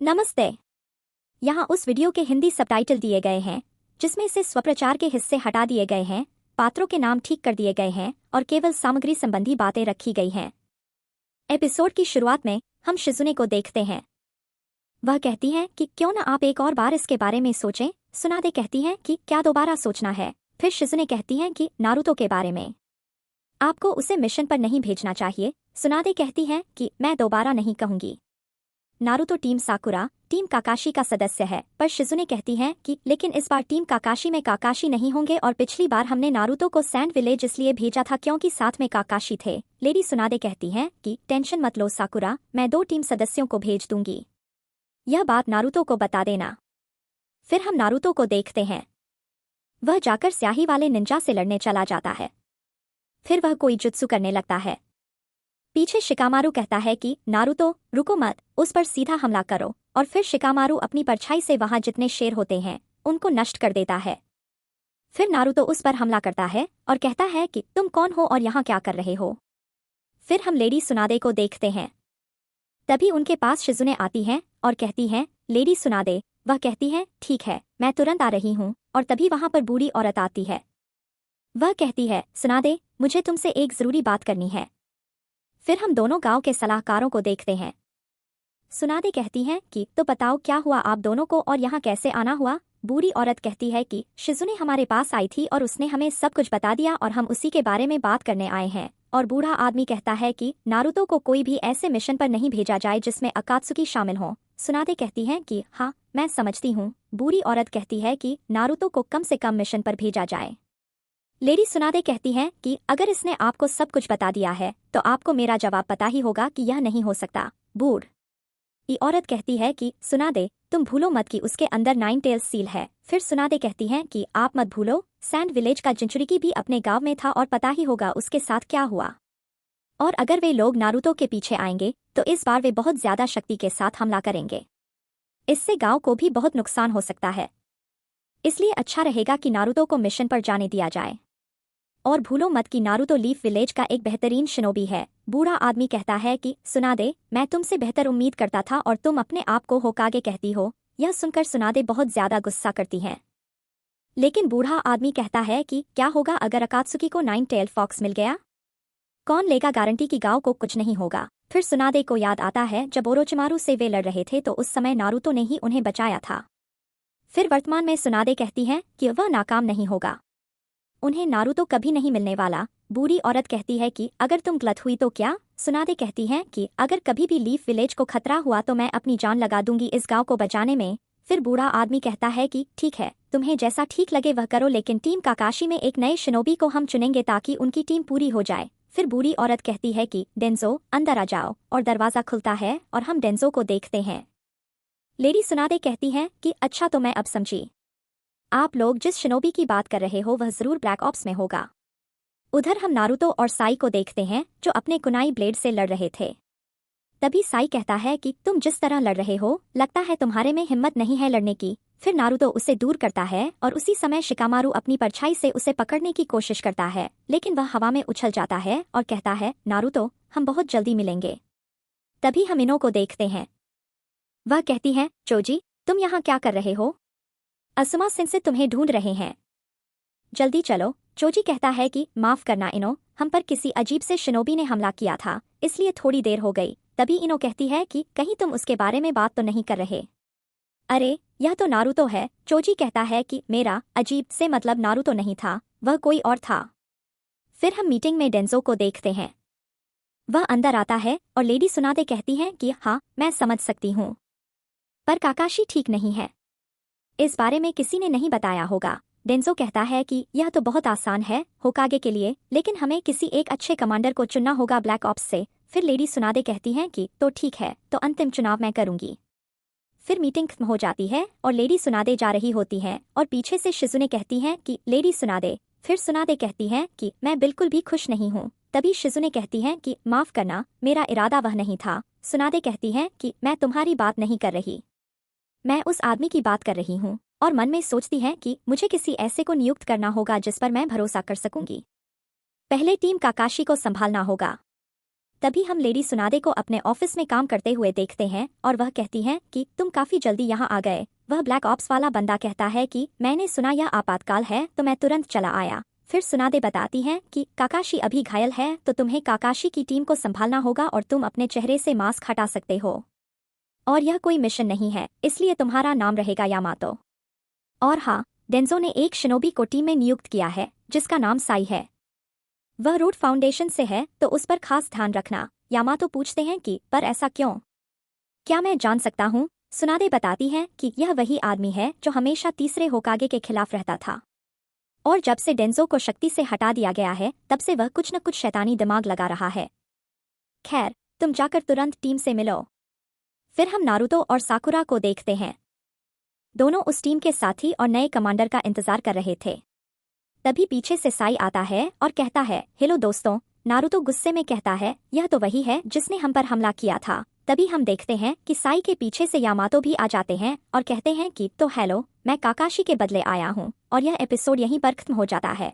नमस्ते। यहाँ उस वीडियो के हिंदी सबटाइटल दिए गए हैं जिसमें से स्वप्रचार के हिस्से हटा दिए गए हैं, पात्रों के नाम ठीक कर दिए गए हैं और केवल सामग्री संबंधी बातें रखी गई हैं। एपिसोड की शुरुआत में हम शिजुने को देखते हैं। वह कहती है कि क्यों न आप एक और बार इसके बारे में सोचें। सुनादे कहती है कि क्या दोबारा सोचना है। फिर शिजुने कहती है कि नारुतो के बारे में। आपको उसे मिशन पर नहीं भेजना चाहिए। सुनादे कहती है कि मैं दोबारा नहीं कहूंगी। नारुतो टीम साकुरा, टीम काकाशी का सदस्य है, पर शिजुने कहती है कि लेकिन इस बार टीम काकाशी में काकाशी नहीं होंगे और पिछली बार हमने नारुतो को सैंड विलेज इसलिए भेजा था क्योंकि साथ में काकाशी थे। लेडी सुनादे कहती है कि टेंशन मत लो साकुरा, मैं 2 टीम सदस्यों को भेज दूंगी। यह बात नारुतो को बता देना। फिर हम नारुतो को देखते हैं। वह जाकर स्याही वाले निंजा से लड़ने चला जाता है। फिर वह कोई जुत्सु करने लगता है। पीछे शिकामारू कहता है कि नारुतो रुको मत, उस पर सीधा हमला करो, और फिर शिकामारू अपनी परछाई से वहां जितने शेर होते हैं उनको नष्ट कर देता है। फिर नारुतो उस पर हमला करता है और कहता है कि तुम कौन हो और यहाँ क्या कर रहे हो। फिर हम लेडी सुनादे को देखते हैं। तभी उनके पास शिजुने आती है और कहती है लेडी सुनादे। वह कहती है ठीक है, मैं तुरंत आ रही हूँ, और तभी वहां पर बूढ़ी औरत आती है। वह कहती है सुनादे, मुझे तुमसे एक जरूरी बात करनी है। फिर हम दोनों गांव के सलाहकारों को देखते हैं। सुनादे कहती हैं कि तो बताओ क्या हुआ आप दोनों को और यहाँ कैसे आना हुआ। बूढ़ी औरत कहती है कि शिजुने हमारे पास आई थी और उसने हमें सब कुछ बता दिया और हम उसी के बारे में बात करने आए हैं। और बूढ़ा आदमी कहता है कि नारुतो को कोई भी ऐसे मिशन पर नहीं भेजा जाए जिसमें अकात्सुकी शामिल हो। सुनादे कहती हैं कि हाँ, मैं समझती हूँ। बूढ़ी औरत कहती है कि नारुतो को कम से कम मिशन पर भेजा जाए। लेडी सुनादे कहती हैं कि अगर इसने आपको सब कुछ बता दिया है तो आपको मेरा जवाब पता ही होगा कि यह नहीं हो सकता। बूढ़ी औरत कहती है कि सुनादे, तुम भूलो मत कि उसके अंदर 9 टेल्स सील है। फिर सुनादे कहती हैं कि आप मत भूलो, सैंड विलेज का जिंचुरिकी भी अपने गांव में था और पता ही होगा उसके साथ क्या हुआ। और अगर वे लोग नारुतो के पीछे आएंगे तो इस बार वे बहुत ज्यादा शक्ति के साथ हमला करेंगे। इससे गांव को भी बहुत नुकसान हो सकता है। इसलिए अच्छा रहेगा कि नारुतो को मिशन पर जाने दिया जाए। और भूलो मत कि नारुतो लीफ विलेज का एक बेहतरीन शिनोबी है। बूढ़ा आदमी कहता है कि सुनादे, मैं तुमसे बेहतर उम्मीद करता था और तुम अपने आप को होकागे कहती हो। यह सुनकर सुनादे बहुत ज्यादा गुस्सा करती हैं। लेकिन बूढ़ा आदमी कहता है कि क्या होगा अगर अकात्सुकी को 9 टेल फॉक्स मिल गया। कौन लेगा गारंटी कि गांव को कुछ नहीं होगा। फिर सुनादे को याद आता है जब ओरोचिमारू से वे लड़ रहे थे तो उस समय नारुतो ने ही उन्हें बचाया था। फिर वर्तमान में सुनादे कहती है कि वह नाकाम नहीं होगा, उन्हें नारुतो कभी नहीं मिलने वाला। बूढ़ी औरत कहती है कि अगर तुम गलत हुई तो क्या। सुनादे कहती हैं कि अगर कभी भी लीफ विलेज को खतरा हुआ तो मैं अपनी जान लगा दूंगी इस गांव को बचाने में। फिर बूढ़ा आदमी कहता है कि ठीक है, तुम्हें जैसा ठीक लगे वह करो, लेकिन टीम काकाशी में एक नए शिनोबी को हम चुनेंगे ताकि उनकी टीम पूरी हो जाए। फिर बूढ़ी औरत कहती है कि डेंजो अंदर आ जाओ, और दरवाजा खुलता है और हम डेंजो को देखते हैं। लेडी सुनादे कहती हैं कि अच्छा, तो मैं अब समझी। आप लोग जिस शिनोबी की बात कर रहे हो वह जरूर ब्लैक ऑप्स में होगा। उधर हम नारुतो और साई को देखते हैं जो अपने कुनाई ब्लेड से लड़ रहे थे। तभी साई कहता है कि तुम जिस तरह लड़ रहे हो लगता है तुम्हारे में हिम्मत नहीं है लड़ने की। फिर नारुतो उसे दूर करता है और उसी समय शिकामारू अपनी परछाई से उसे पकड़ने की कोशिश करता है, लेकिन वह हवा में उछल जाता है और कहता है नारुतो, हम बहुत जल्दी मिलेंगे। तभी हम इनो को देखते हैं। वह कहती है चोजी, तुम यहाँ क्या कर रहे हो। असुमा सेंसे तुम्हें ढूंढ रहे हैं, जल्दी चलो। चोजी कहता है कि माफ करना इनो, हम पर किसी अजीब से शिनोबी ने हमला किया था इसलिए थोड़ी देर हो गई। तभी इनो कहती है कि कहीं तुम उसके बारे में बात तो नहीं कर रहे। अरे यह तो नारुतो है। चोजी कहता है कि मेरा अजीब से मतलब नारुतो नहीं था, वह कोई और था। फिर हम मीटिंग में डेंजो को देखते हैं। वह अंदर आता है और लेडी सुनादे कहती हैं कि हाँ, मैं समझ सकती हूँ, पर काकाशी ठीक नहीं है, इस बारे में किसी ने नहीं बताया होगा। डेंजो कहता है कि यह तो बहुत आसान है होकागे के लिए, लेकिन हमें किसी एक अच्छे कमांडर को चुनना होगा ब्लैक ऑप्स से। फिर लेडी सुनादे कहती हैं कि तो ठीक है, तो अंतिम चुनाव मैं करूंगी। फिर मीटिंग खत्म हो जाती है और लेडी सुनादे जा रही होती हैं और पीछे से शिजुने कहती हैं कि लेडी सुनादे। फिर सुनादे कहती हैं कि मैं बिल्कुल भी खुश नहीं हूँ। तभी शिजुने कहती हैं कि माफ करना, मेरा इरादा वह नहीं था। सुनादे कहती हैं कि मैं तुम्हारी बात नहीं कर रही, मैं उस आदमी की बात कर रही हूँ। और मन में सोचती है कि मुझे किसी ऐसे को नियुक्त करना होगा जिस पर मैं भरोसा कर सकूंगी। पहले टीम काकाशी को संभालना होगा। तभी हम लेडी सुनादे को अपने ऑफिस में काम करते हुए देखते हैं और वह कहती हैं कि तुम काफी जल्दी यहाँ आ गए। वह ब्लैक ऑप्स वाला बंदा कहता है कि मैंने सुना यह आपातकाल है तो मैं तुरंत चला आया। फिर सुनादे बताती हैं कि काकाशी अभी घायल है तो तुम्हें काकाशी की टीम को संभालना होगा और तुम अपने चेहरे से मास्क हटा सकते हो। और यह कोई मिशन नहीं है, इसलिए तुम्हारा नाम रहेगा यामातो। और हाँ, डेंजो ने एक शिनोबी को टीम में नियुक्त किया है जिसका नाम साई है। वह रूट फाउंडेशन से है तो उस पर खास ध्यान रखना। यामातो पूछते हैं कि पर ऐसा क्यों? क्या मैं जान सकता हूँ? सुनादे बताती हैं कि यह वही आदमी है जो हमेशा तीसरे होकागे के खिलाफ रहता था और जब से डेंजो को शक्ति से हटा दिया गया है तब से वह कुछ न कुछ शैतानी दिमाग लगा रहा है। खैर, तुम जाकर तुरंत टीम से मिलो। फिर हम नारुतो और साकुरा को देखते हैं। दोनों उस टीम के साथी और नए कमांडर का इंतजार कर रहे थे। तभी पीछे से साई आता है और कहता है, हेलो दोस्तों। नारुतो गुस्से में कहता है, यह तो वही है जिसने हम पर हमला किया था। तभी हम देखते हैं कि साई के पीछे से यामातो भी आ जाते हैं और कहते हैं कि तो हेलो, मैं काकाशी के बदले आया हूँ। और यह एपिसोड यहीं पर खत्म हो जाता है।